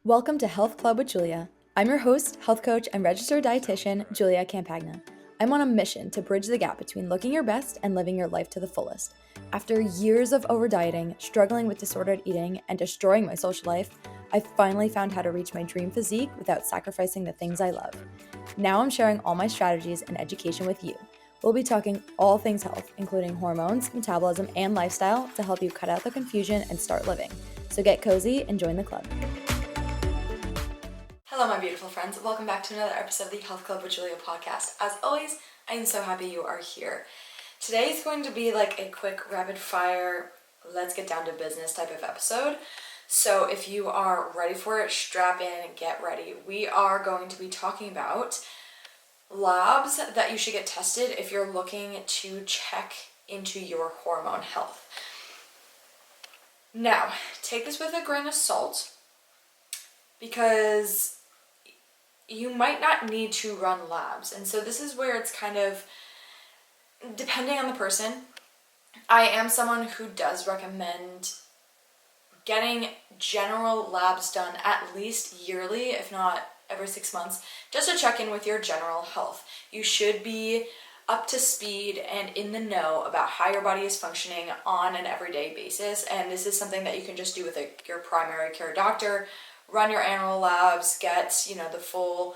Welcome to Health Club with Julia. I'm your host, health coach, and registered dietitian, Julia Campagna. I'm on a mission to bridge the gap between looking your best and living your life to the fullest. After years of over dieting, struggling with disordered eating, and destroying my social life, I finally found how to reach my dream physique without sacrificing the things I love. Now I'm sharing all my strategies and education with you. We'll be talking all things health, including hormones, metabolism, and lifestyle to help you cut out the confusion and start living. So get cozy and join the club. Hello, my beautiful friends. Welcome back to another episode of the Health Club with Julia podcast. As always, I am so happy you are here. Today is going to be like a quick rapid fire, let's get down to business type of episode. So if you are ready for it, strap in and get ready. We are going to be talking about labs that you should get tested if you're looking to check into your hormone health. Now, take this with a grain of salt because you might not need to run labs. And so this is where it's kind of depending on the person. I am someone who does recommend getting general labs done at least yearly, if not every 6 months, just to check in with your general health. You should be up to speed and in the know about how your body is functioning on an everyday basis. And this is something that you can just do with your primary care doctor. Run your annual labs, get, the full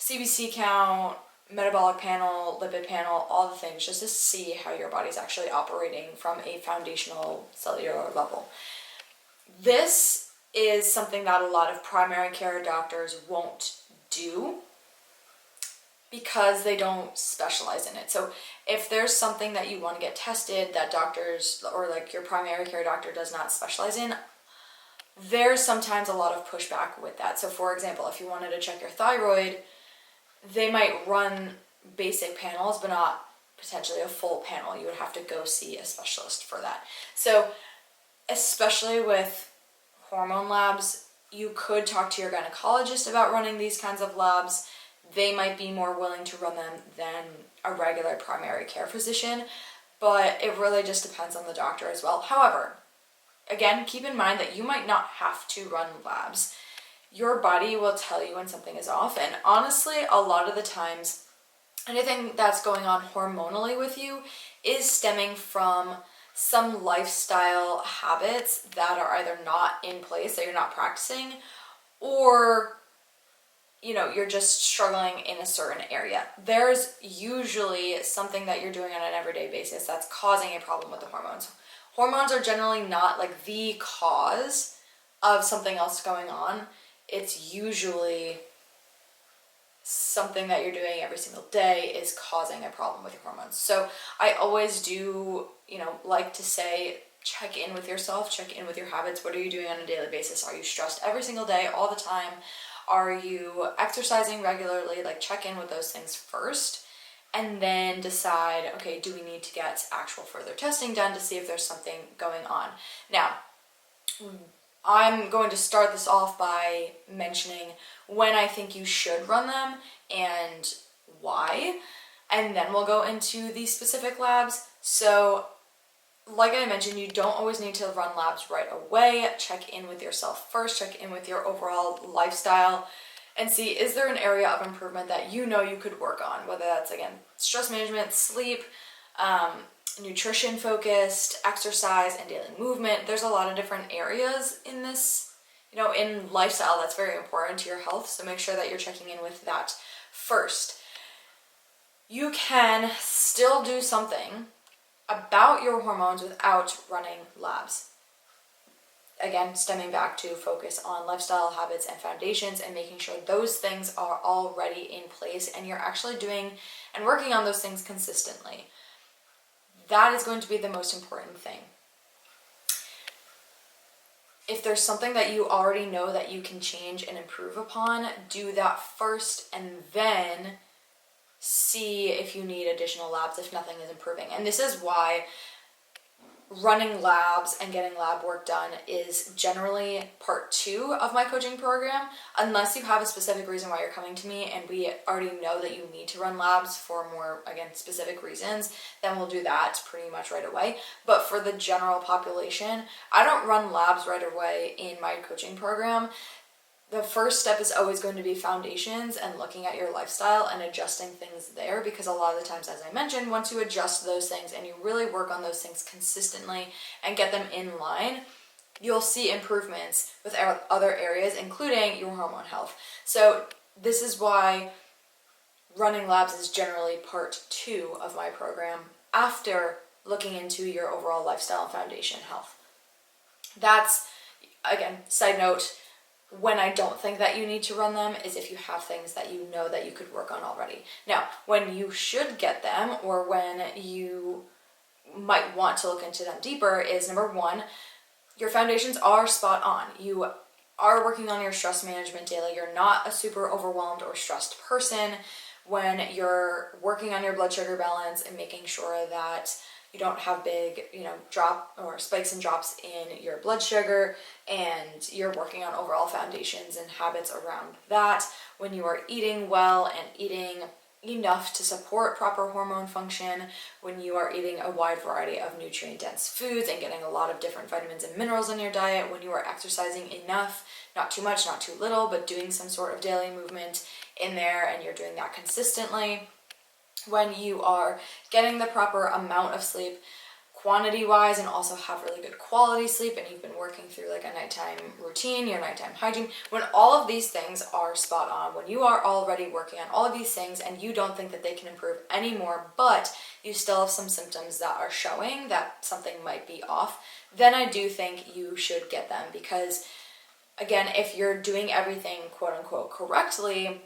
CBC count, metabolic panel, lipid panel, all the things, just to see how your body's actually operating from a foundational cellular level. This is something that a lot of primary care doctors won't do because they don't specialize in it. So if there's something that you want to get tested that doctors or like your primary care doctor does not specialize in, there's sometimes a lot of pushback with that. So for example, if you wanted to check your thyroid, they might run basic panels, but not potentially a full panel. You would have to go see a specialist for that. So especially with hormone labs, you could talk to your gynecologist about running these kinds of labs. They might be more willing to run them than a regular primary care physician, but it really just depends on the doctor as well. However, again, keep in mind that you might not have to run labs. Your body will tell you when something is off. And honestly, a lot of the times, anything that's going on hormonally with you is stemming from some lifestyle habits that are either not in place, that you're not practicing, or you're just struggling in a certain area. There's usually something that you're doing on an everyday basis that's causing a problem with the hormones. Hormones are generally not like the cause of something else going on. It's usually something that you're doing every single day is causing a problem with your hormones. So I always do, like to say, check in with yourself, check in with your habits. What are you doing on a daily basis? Are you stressed every single day, all the time? Are you exercising regularly? Like, check in with those things first. And then decide, okay, do we need to get actual further testing done to see if there's something going on? Now, I'm going to start this off by mentioning when I think you should run them and why, and then we'll go into the specific labs. So, like I mentioned, you don't always need to run labs right away. Check in with yourself first, check in with your overall lifestyle, and see, is there an area of improvement that you could work on? Whether that's, again, stress management, sleep, nutrition focused, exercise, and daily movement. There's a lot of different areas in this, in lifestyle that's very important to your health. So make sure that you're checking in with that first. You can still do something about your hormones without running labs. Again, stemming back to focus on lifestyle habits and foundations and making sure those things are already in place and you're actually doing and working on those things consistently. That is going to be the most important thing. If there's something that you already know that you can change and improve upon, do that first and then see if you need additional labs if nothing is improving. And this is why running labs and getting lab work done is generally part 2 of my coaching program, unless you have a specific reason why you're coming to me and we already know that you need to run labs for more, again, specific reasons, then we'll do that pretty much right away. But for the general population, I don't run labs right away in my coaching program. the first step is always going to be foundations and looking at your lifestyle and adjusting things there, because a lot of the times, as I mentioned, once you adjust those things and you really work on those things consistently and get them in line, you'll see improvements with other areas, including your hormone health. So this is why running labs is generally part 2 of my program after looking into your overall lifestyle and foundation health. That's, again, side note, when I don't think that you need to run them is if you have things that you know that you could work on already. Now, when you should get them, or when you might want to look into them deeper, is number 1, your foundations are spot on. You are working on your stress management daily. You're not a super overwhelmed or stressed person. When you're working on your blood sugar balance and making sure that you don't have big, drop or spikes and drops in your blood sugar, and you're working on overall foundations and habits around that. When you are eating well and eating enough to support proper hormone function, when you are eating a wide variety of nutrient-dense foods and getting a lot of different vitamins and minerals in your diet, when you are exercising enough, not too much, not too little, but doing some sort of daily movement in there, and you're doing that consistently, when you are getting the proper amount of sleep quantity-wise and also have really good quality sleep, and you've been working through like a nighttime routine, your nighttime hygiene, when all of these things are spot on, when you are already working on all of these things and you don't think that they can improve anymore, but you still have some symptoms that are showing that something might be off, then I do think you should get them. Because again, if you're doing everything quote unquote correctly,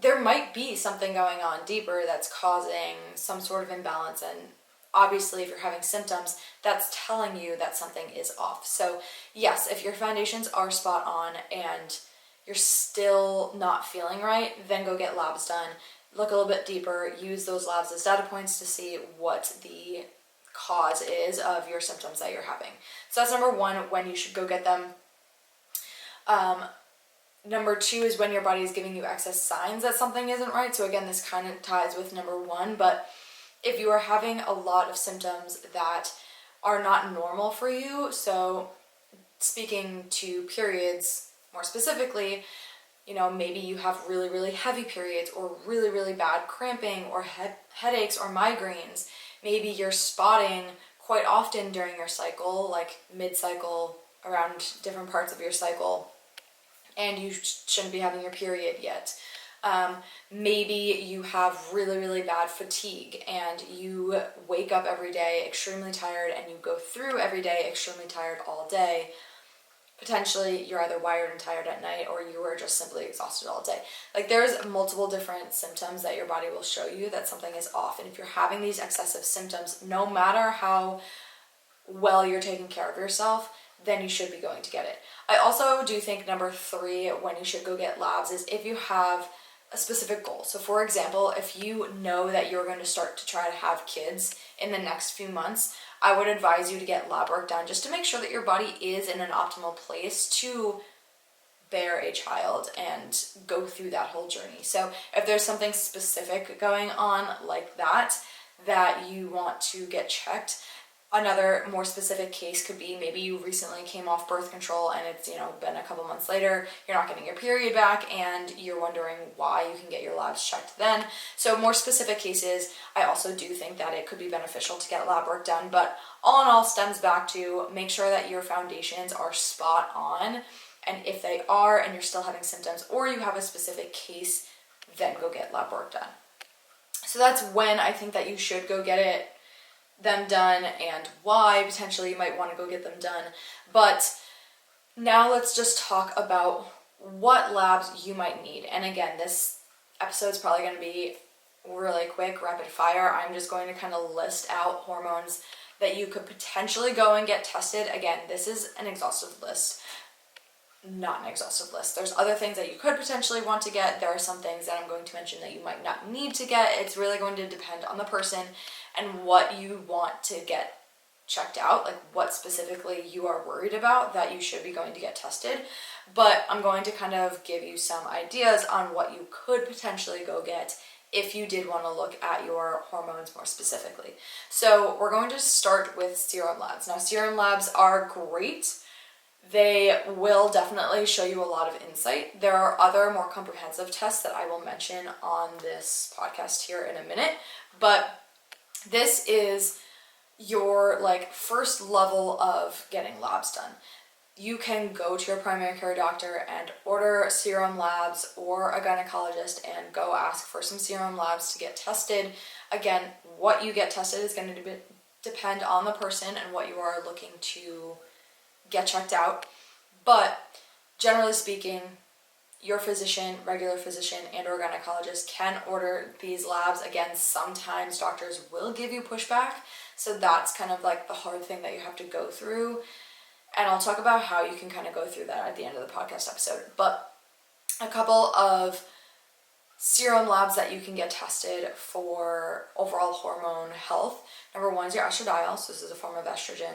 there might be something going on deeper that's causing some sort of imbalance. And obviously, if you're having symptoms, that's telling you that something is off. So yes, if your foundations are spot on and you're still not feeling right, then go get labs done. Look a little bit deeper, use those labs as data points to see what the cause is of your symptoms that you're having. So that's number 1, when you should go get them. Number 2 is when your body is giving you excess signs that something isn't right. So again, this kind of ties with number 1, but if you are having a lot of symptoms that are not normal for you, so speaking to periods more specifically, maybe you have really, really heavy periods, or really, really bad cramping, or headaches or migraines. Maybe you're spotting quite often during your cycle, like mid-cycle, around different parts of your cycle, and you shouldn't be having your period yet. Maybe you have really, really bad fatigue and you wake up every day extremely tired and you go through every day extremely tired all day. Potentially you're either wired and tired at night, or you were just simply exhausted all day. Like, there's multiple different symptoms that your body will show you that something is off. And if you're having these excessive symptoms, no matter how well you're taking care of yourself, then you should be going to get it. I also do think number 3, when you should go get labs, is if you have a specific goal. So for example, if you know that you're going to start to try to have kids in the next few months, I would advise you to get lab work done just to make sure that your body is in an optimal place to bear a child and go through that whole journey. So if there's something specific going on like that you want to get checked, another more specific case could be maybe you recently came off birth control and it's been a couple months later, you're not getting your period back, and you're wondering why. You can get your labs checked then. So more specific cases, I also do think that it could be beneficial to get lab work done, but all in all stems back to make sure that your foundations are spot on, and if they are and you're still having symptoms or you have a specific case, then go get lab work done. So that's when I think that you should go get them done, and why potentially you might want to go get them done. But now let's just talk about what labs you might need. And again, this episode is probably going to be really quick, rapid fire. I'm just going to kind of list out hormones that you could potentially go and get tested. Again, this is an exhaustive list, not an exhaustive list. There's other things that you could potentially want to get. There are some things that I'm going to mention that you might not need to get. It's really going to depend on the person and what you want to get checked out, like what specifically you are worried about that you should be going to get tested. But I'm going to kind of give you some ideas on what you could potentially go get if you did want to look at your hormones more specifically. So we're going to start with serum labs. Now, serum labs are great. they will definitely show you a lot of insight. There are other more comprehensive tests that I will mention on this podcast here in a minute, but this is your like first level of getting labs done. You can go to your primary care doctor and order serum labs, or a gynecologist and go ask for some serum labs to get tested. Again, what you get tested is going to depend on the person and what you are looking to get checked out. But generally speaking, your physician, regular physician, and or gynecologist can order these labs. Again, sometimes doctors will give you pushback, so that's kind of like the hard thing that you have to go through. And I'll talk about how you can kind of go through that at the end of the podcast episode. But a couple of serum labs that you can get tested for overall hormone health. Number one is your estradiol. So this is a form of estrogen.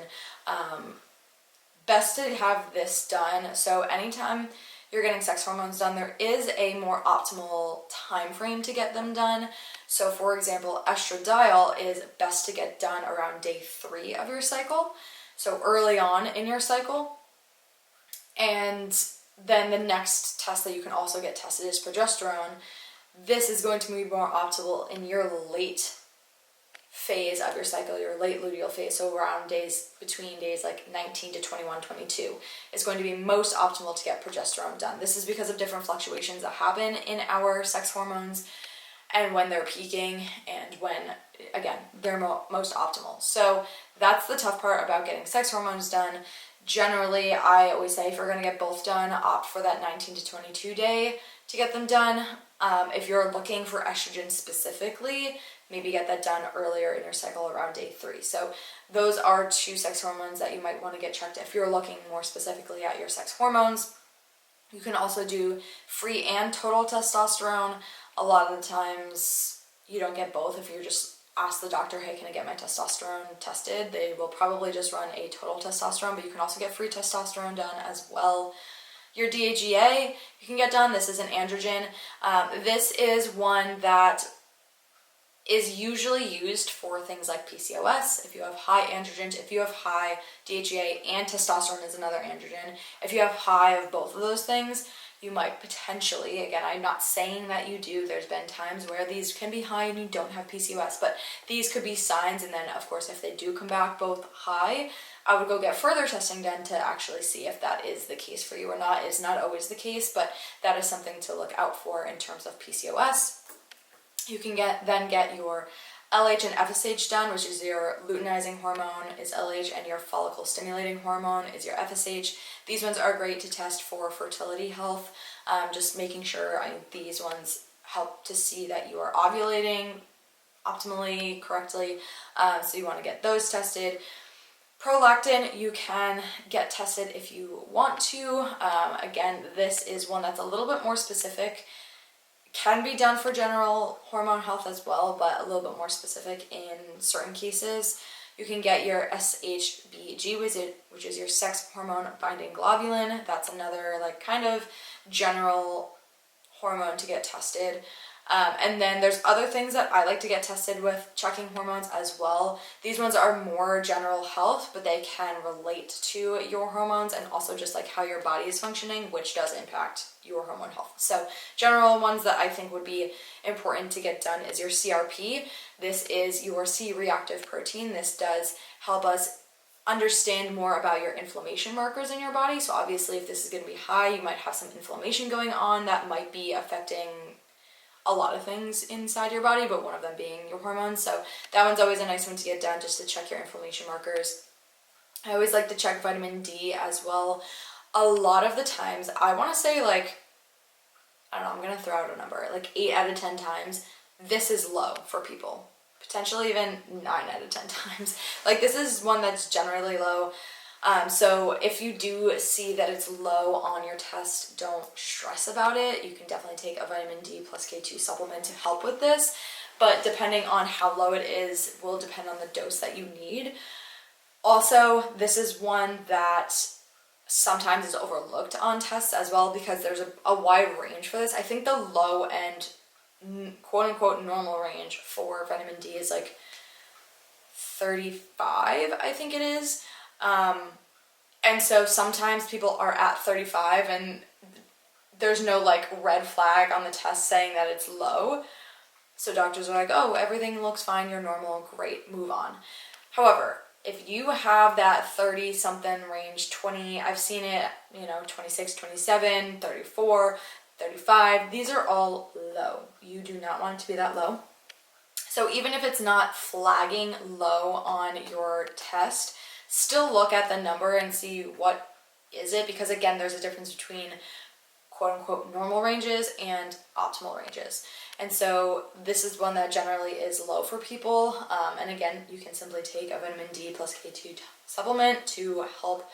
Best to have this done. So anytime you're getting sex hormones done, there is a more optimal time frame to get them done. So for example, estradiol is best to get done around day 3 of your cycle. So early on in your cycle. And then the next test that you can also get tested is progesterone. This is going to be more optimal in your late phase of your cycle, your late luteal phase, so around between days like 19 to 21, 22 is going to be most optimal to get progesterone done. This is because of different fluctuations that happen in our sex hormones and when they're peaking and when, again, they're most optimal. So that's the tough part about getting sex hormones done. Generally, I always say if you're going to get both done, opt for that 19 to 22 day to get them done. If you're looking for estrogen specifically, maybe get that done earlier in your cycle around day 3. So those are 2 sex hormones that you might want to get checked if you're looking more specifically at your sex hormones. You can also do free and total testosterone. A lot of the times you don't get both. If you just ask the doctor, hey, can I get my testosterone tested? They will probably just run a total testosterone, but you can also get free testosterone done as well. Your DHEA you can get done. This is an androgen. This is one that is usually used for things like PCOS. If you have high androgens, if you have high DHEA and testosterone is another androgen, if you have high of both of those things, you might potentially, again, I'm not saying that you do, there's been times where these can be high and you don't have PCOS, but these could be signs. And then of course, if they do come back both high, I would go get further testing done to actually see if that is the case for you or not. It's not always the case, but that is something to look out for in terms of PCOS. You can then get your LH and FSH done, which is your luteinizing hormone is LH and your follicle stimulating hormone is your FSH. These ones are great to test for fertility health, just making sure these ones help to see that you are ovulating optimally, correctly, so you want to get those tested. Prolactin, you can get tested if you want to. Again, this is one that's a little bit more specific. Can be done for general hormone health as well, but a little bit more specific in certain cases. You can get your SHBG, which is your sex hormone binding globulin. That's another like kind of general hormone to get tested. And then there's other things that I like to get tested with checking hormones as well. These ones are more general health, but they can relate to your hormones and also just like how your body is functioning, which does impact your hormone health. So general ones that I think would be important to get done is your CRP. This is your C-reactive protein. This does help us understand more about your inflammation markers in your body. So obviously if this is going to be high, you might have some inflammation going on that might be affecting a lot of things inside your body, but one of them being your hormones. So that one's always a nice one to get done just to check your inflammation markers. I always like to check vitamin D as well. A lot of the times, I want to say like, I don't know, I'm going to throw out a number, like 8 out of 10 times, this is low for people. Potentially even 9 out of 10 times. Like this is one that's generally low. So if you do see that it's low on your test, don't stress about it. You can definitely take a vitamin D plus K2 supplement to help with this, but depending on how low it is will depend on the dose that you need. Also, this is one that sometimes is overlooked on tests as well because there's a wide range for this. I think the low end, quote unquote, normal range for vitamin D is like 35, I think it is. And so sometimes people are at 35 and there's no like red flag on the test saying that it's low. So doctors are like, oh, everything looks fine, you're normal, great, move on. However, if you have that 30 something range, 20, I've seen it, 26, 27, 34, 35, these are all low. You do not want it to be that low. So even if it's not flagging low on your test, still look at the number and see what is it, because again, there's a difference between quote unquote normal ranges and optimal ranges. And so this is one that generally is low for people. And again, you can simply take a vitamin D plus K2 supplement to help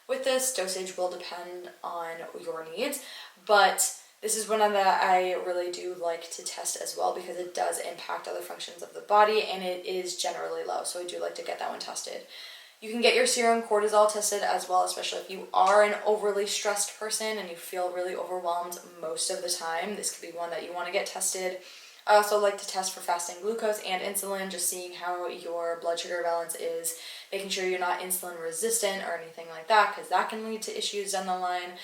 with this. Dosage will depend on your needs, but this is one that I really do like to test as well because it does impact other functions of the body and it is generally low. So I do like to get that one tested. You can get your serum cortisol tested as well, especially if you are an overly stressed person and you feel really overwhelmed most of the time. This could be one that you want to get tested. I also like to test for fasting glucose and insulin, just seeing how your blood sugar balance is, making sure you're not insulin resistant or anything like that, because that can lead to issues down the line.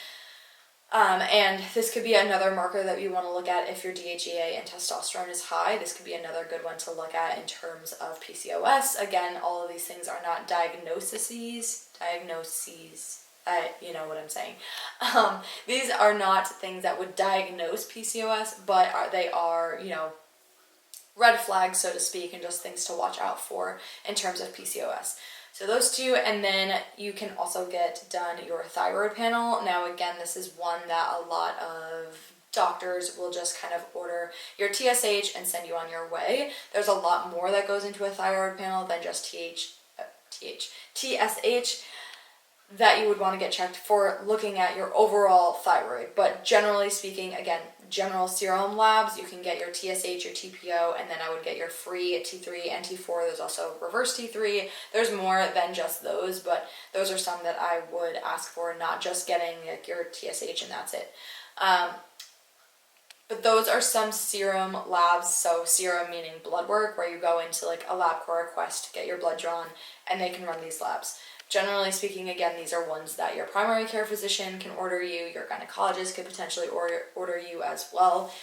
And this could be another marker that you want to look at if your DHEA and testosterone is high. This could be another good one to look at in terms of PCOS. Again, all of these things are not diagnoses, you know what I'm saying. These are not things that would diagnose PCOS, but they are, red flags, so to speak, and just things to watch out for in terms of PCOS. So those two, and then you can also get done your thyroid panel. Now again, this is one that a lot of doctors will just kind of order your TSH and send you on your way. There's a lot more that goes into a thyroid panel than just TSH that you would want to get checked for looking at your overall thyroid. But generally speaking, again, general serum labs, you can get your TSH, your TPO, and then I would get your free T3 and T4. There's also reverse T3. There's more than just those, but those are some that I would ask for, not just getting like your TSH and that's it. But those are some serum labs, so serum meaning blood work, where you go into like a LabCorp request, get your blood drawn, and they can run these labs. Generally speaking, again, these are ones that your primary care physician can order you, your gynecologist could potentially order you as well.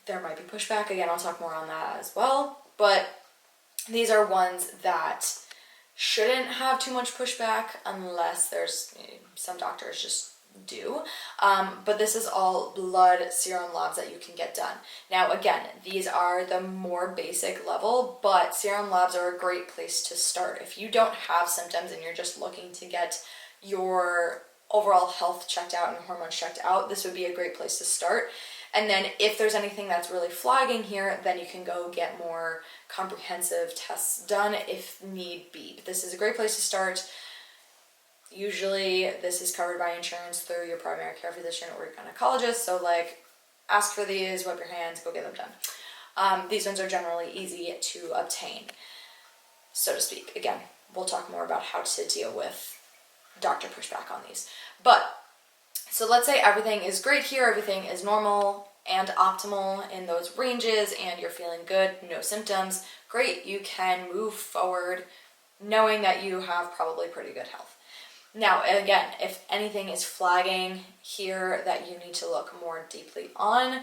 There might be pushback, again, I'll talk more on that as well, but these are ones that shouldn't have too much pushback unless there's, some doctors just do, but this is all blood serum labs that you can get done. Now again, these are the more basic level, but serum labs are a great place to start. If you don't have symptoms and you're just looking to get your overall health checked out and hormones checked out, this would be a great place to start. And then if there's anything that's really flagging here, then you can go get more comprehensive tests done if need be. But this is a great place to start. Usually this is covered by insurance through your primary care physician or your gynecologist. So like ask for these, wipe your hands, go get them done. These ones are generally easy to obtain, so to speak. Again, we'll talk more about how to deal with doctor pushback on these. But so let's say everything is great here, everything is normal and optimal in those ranges and you're feeling good, no symptoms. Great, you can move forward knowing that you have probably pretty good health. Now, again, if anything is flagging here that you need to look more deeply on,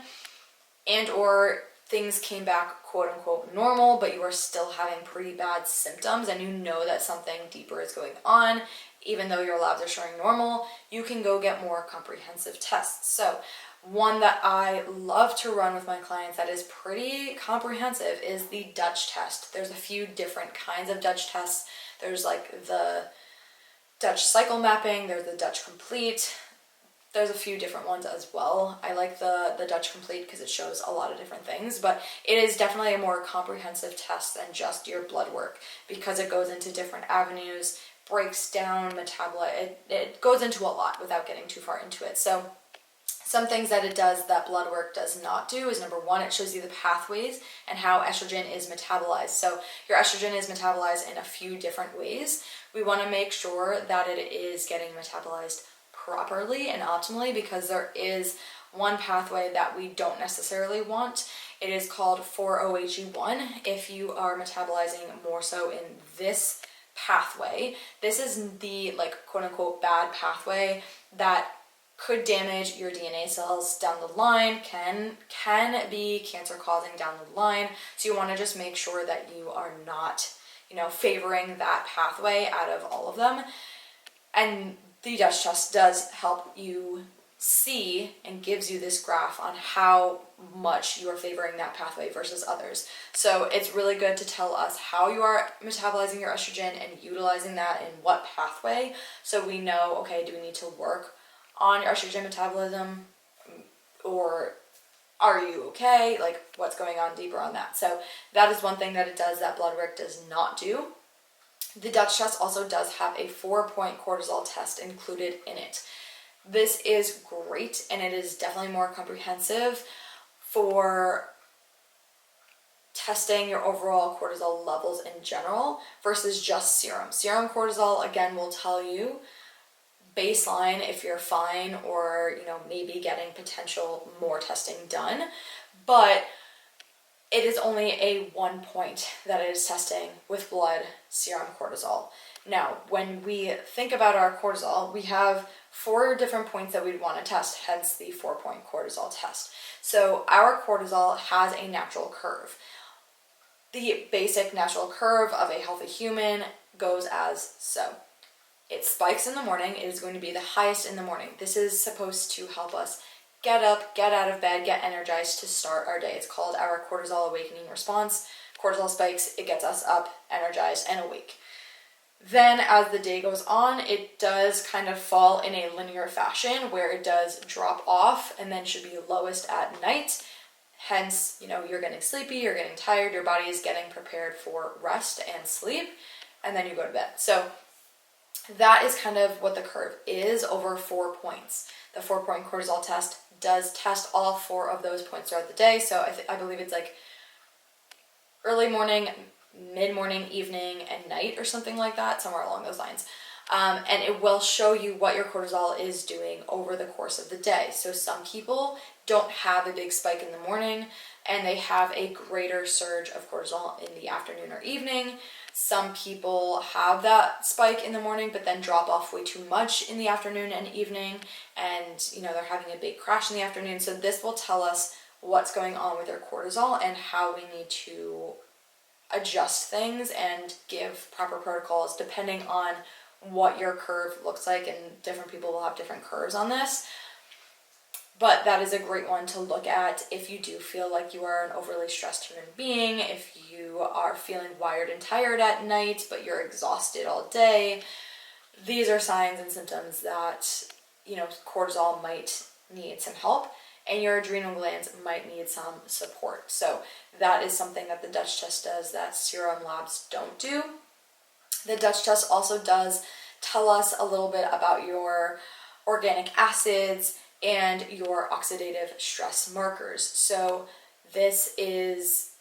and or things came back quote unquote normal, but you are still having pretty bad symptoms and you know that something deeper is going on, even though your labs are showing normal, you can go get more comprehensive tests. So one that I love to run with my clients that is pretty comprehensive is the Dutch test. There's a few different kinds of Dutch tests. There's like the Dutch cycle mapping, there's the Dutch complete, there's a few different ones as well. I like the Dutch complete because it shows a lot of different things, but it is definitely a more comprehensive test than just your blood work because it goes into different avenues, breaks down metabolite, it goes into a lot without getting too far into it. So some things that it does that blood work does not do is, number one, it shows you the pathways and how estrogen is metabolized. So your estrogen is metabolized in a few different ways. We want to make sure that it is getting metabolized properly and optimally because there is one pathway that we don't necessarily want. It is called 4-OHE1. If you are metabolizing more so in this pathway. This is the like quote unquote bad pathway that could damage your DNA cells down the line, can be cancer causing down the line. So you want to just make sure that you are not, favoring that pathway out of all of them. And the Dutch test does help you see and gives you this graph on how much you are favoring that pathway versus others. So it's really good to tell us how you are metabolizing your estrogen and utilizing that in what pathway, so we know, okay, do we need to work on your estrogen metabolism, or are you okay? Like, what's going on deeper on that? So that is one thing that it does that blood work does not do. The Dutch test also does have a 4-point cortisol test included in it. This is great, and it is definitely more comprehensive for testing your overall cortisol levels in general versus just serum. Serum cortisol, again, will tell you baseline if you're fine, or maybe getting potential more testing done, but it is only a 1 point that it is testing with blood serum cortisol. Now, when we think about our cortisol, we have 4 different points that we'd want to test, hence the 4-point cortisol test. So our cortisol has a natural curve. The basic natural curve of a healthy human goes as so. It spikes in the morning. It is going to be the highest in the morning. This is supposed to help us get up, get out of bed, get energized to start our day. It's called our cortisol awakening response. Cortisol spikes, it gets us up, energized, and awake. Then as the day goes on, it does kind of fall in a linear fashion where it does drop off and then should be lowest at night. Hence, you're getting sleepy, you're getting tired, your body is getting prepared for rest and sleep, and then you go to bed. So that is kind of what the curve is over 4 points. The 4-point cortisol test does test all 4 of those points throughout the day. So I believe it's like early morning, mid-morning, evening, and night, or something like that, somewhere along those lines. And it will show you what your cortisol is doing over the course of the day. So some people don't have a big spike in the morning, and they have a greater surge of cortisol in the afternoon or evening. Some people have that spike in the morning, but then drop off way too much in the afternoon and evening, and they're having a big crash in the afternoon. So this will tell us what's going on with their cortisol and how we need to adjust things and give proper protocols depending on what your curve looks like, and different people will have different curves on this. But that is a great one to look at if you do feel like you are an overly stressed human being, if you are feeling wired and tired at night, but you're exhausted all day. These are signs and symptoms that, cortisol might need some help, and your adrenal glands might need some support. So that is something that the Dutch test does that serum labs don't do. The Dutch test also does tell us a little bit about your organic acids and your oxidative stress markers. So this is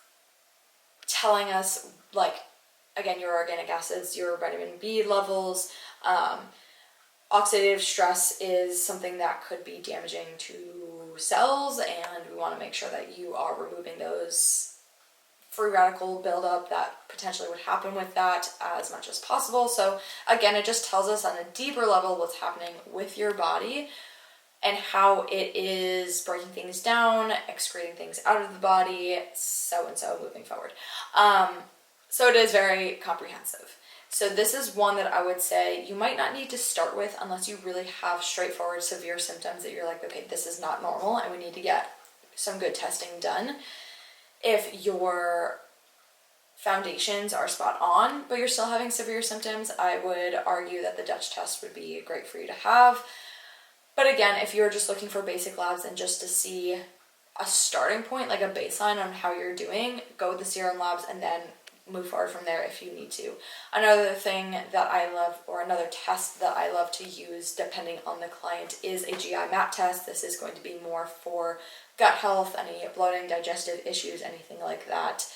telling us, like, again, your organic acids, your vitamin B levels. Oxidative stress is something that could be damaging to cells, and we want to make sure that you are removing those free radical buildup that potentially would happen with that as much as possible. So again, it just tells us on a deeper level what's happening with your body and how it is breaking things down, excreting things out of the body, so and so moving forward. So it is very comprehensive. So this is one that I would say you might not need to start with unless you really have straightforward severe symptoms that you're like, okay, this is not normal and we need to get some good testing done. If your foundations are spot on, but you're still having severe symptoms, I would argue that the Dutch test would be great for you to have. But again, if you're just looking for basic labs and just to see a starting point, like a baseline on how you're doing, go with the serum labs and then move forward from there if you need to. Another thing that I love, or another test that I love to use depending on the client, is a GI map test. This is going to be more for gut health, any bloating, digestive issues, anything like that.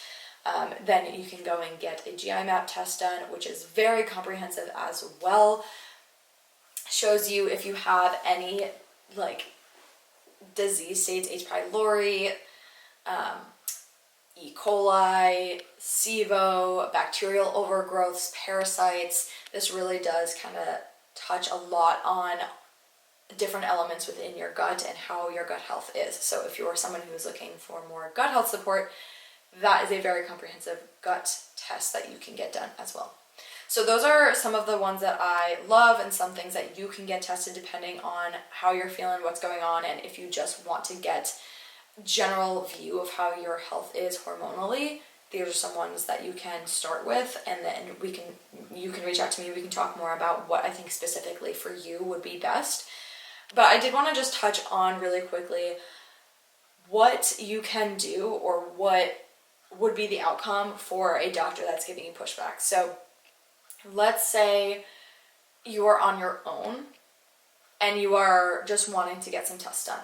Then you can go and get a GI map test done, which is very comprehensive as well. Shows you if you have any disease states, H. pylori, E. coli, SIBO, bacterial overgrowths, parasites. This really does kind of touch a lot on different elements within your gut and how your gut health is. So if you're someone who's looking for more gut health support, that is a very comprehensive gut test that you can get done as well. So those are some of the ones that I love and some things that you can get tested depending on how you're feeling, what's going on, and if you just want to get general view of how your health is hormonally. These are some ones that you can start with, and then you can reach out to me. We can talk more about what I think specifically for you would be best. But I did want to just touch on really quickly what you can do or what would be the outcome for a doctor that's giving you pushback. So let's say you are on your own and you are just wanting to get some tests done.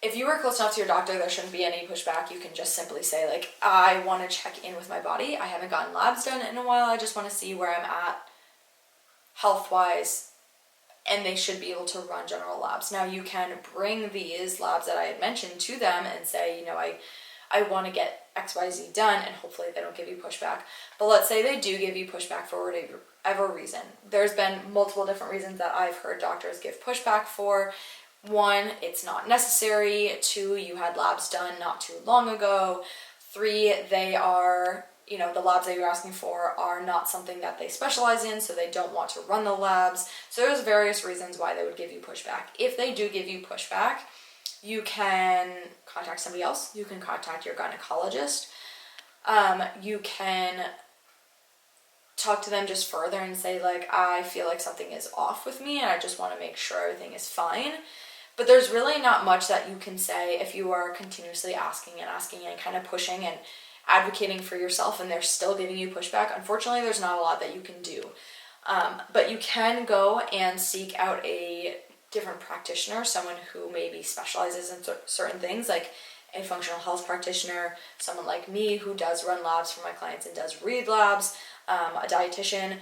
If you are close enough to your doctor, there shouldn't be any pushback. You can just simply say, like, I want to check in with my body. I haven't gotten labs done in a while. I just want to see where I'm at health-wise, and they should be able to run general labs. Now, you can bring these labs that I had mentioned to them and say, I want to get XYZ done, and hopefully they don't give you pushback. But let's say they do give you pushback for whatever reason. There's been multiple different reasons that I've heard doctors give pushback for. 1, it's not necessary. 2, you had labs done not too long ago. 3, they are, the labs that you're asking for are not something that they specialize in, so they don't want to run the labs. So there's various reasons why they would give you pushback. If they do give you pushback, you can contact somebody else. You can contact your gynecologist. You can talk to them just further and say, like, I feel like something is off with me and I just want to make sure everything is fine. But there's really not much that you can say if you are continuously asking and kind of pushing and advocating for yourself and they're still giving you pushback. Unfortunately, there's not a lot that you can do. But you can go and seek out a different practitioner, someone who maybe specializes in certain things, like a functional health practitioner, someone like me who does run labs for my clients and does read labs, a dietitian.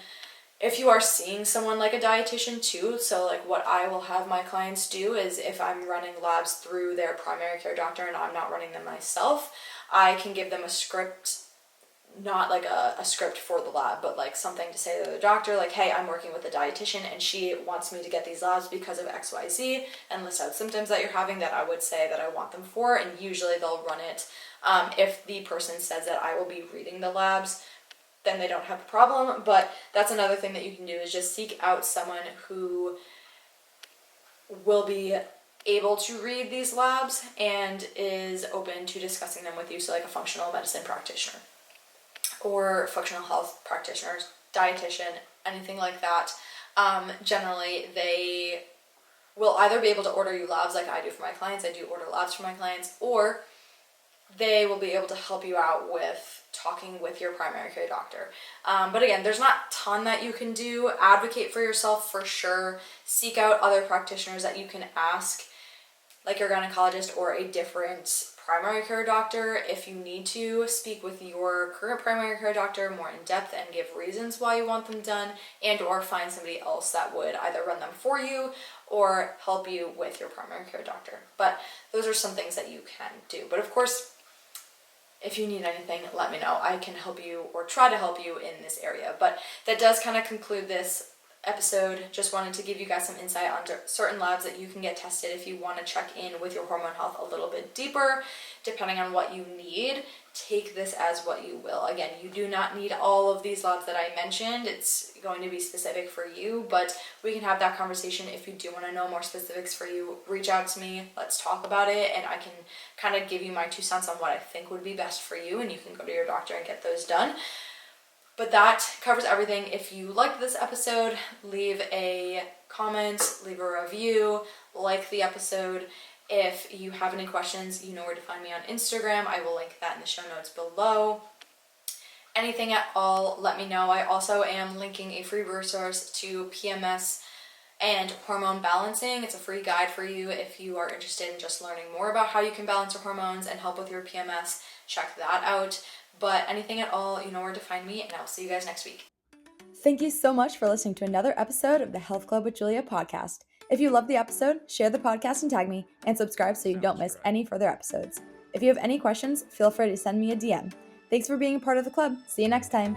If you are seeing someone like a dietitian too, so like what I will have my clients do is if I'm running labs through their primary care doctor and I'm not running them myself, I can give them a script, not like a script for the lab, but like something to say to the doctor, like, hey, I'm working with a dietitian and she wants me to get these labs because of XYZ, and list out symptoms that you're having that I would say that I want them for, and usually they'll run it. If the person says that I will be reading the labs, then they don't have a problem. But that's another thing that you can do, is just seek out someone who will be able to read these labs and is open to discussing them with you. So like a functional medicine practitioner or functional health practitioners, dietitian, anything like that. Generally, they will either be able to order you labs like I do for my clients. I do order labs for my clients, or they will be able to help you out with talking with your primary care doctor. But again, there's not a ton that you can do. Advocate for yourself for sure. Seek out other practitioners that you can ask, like your gynecologist or a different primary care doctor. If you need to, speak with your current primary care doctor more in depth and give reasons why you want them done, and or find somebody else that would either run them for you or help you with your primary care doctor. But those are some things that you can do. But of course, if you need anything, let me know. I can help you or try to help you in this area. But that does kind of conclude this episode. Just wanted to give you guys some insight on certain labs that you can get tested if you want to check in with your hormone health a little bit deeper, depending on what you need. Take this as what you will. Again, you do not need all of these labs that I mentioned. It's going to be specific for you, but we can have that conversation. If you do want to know more specifics for you, reach out to me. Let's talk about it, and I can kind of give you my 2 cents on what I think would be best for you, and you can go to your doctor and get those done. But that covers everything. If you liked this episode, leave a comment, leave a review, like the episode. If you have any questions, you know where to find me on Instagram. I will link that in the show notes below. Anything at all, let me know. I also am linking a free resource to PMS and hormone balancing. It's a free guide for you if you are interested in just learning more about how you can balance your hormones and help with your PMS. Check that out. But anything at all, you know where to find me, and I'll see you guys next week. Thank you so much for listening to another episode of the Health Club with Julia podcast. If you love the episode, share the podcast and tag me, and subscribe so you don't miss any further episodes. If you have any questions, feel free to send me a DM. Thanks for being a part of the club. See you next time.